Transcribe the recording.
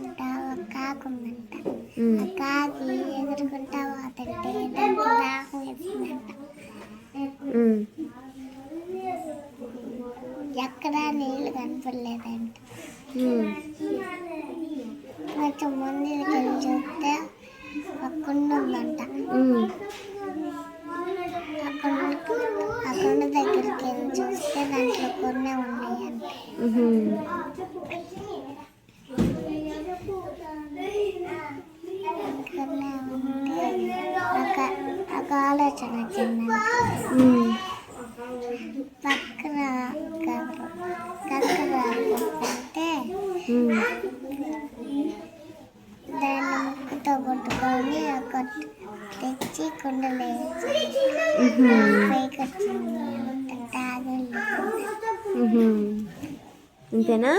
అంట ఒక కాకు ఉందంట. ఆ కాకి ఎదుర్కొంటా పోతుంటే దానికి దాహం వేసిందంట. ఎక్కడా నీళ్ళు కనపడలేదంట. కొంచెం ముందుకి వెళ్ళి చూస్తే ఒక కుండ ఉందంట. ఆ కుండ దగ్గరికి వెళ్ళి చూస్తే దాంట్లో కొన్ని ఉన్నాయంట. ఒక ఆలోచన వచ్చిందంట. పక్కన కక్కర అంటే దాన్ని ముక్కుతో కొట్టుకొని తెచ్చి కుండలో పైకి వచ్చింది. తాగలేదు. అంతేనా?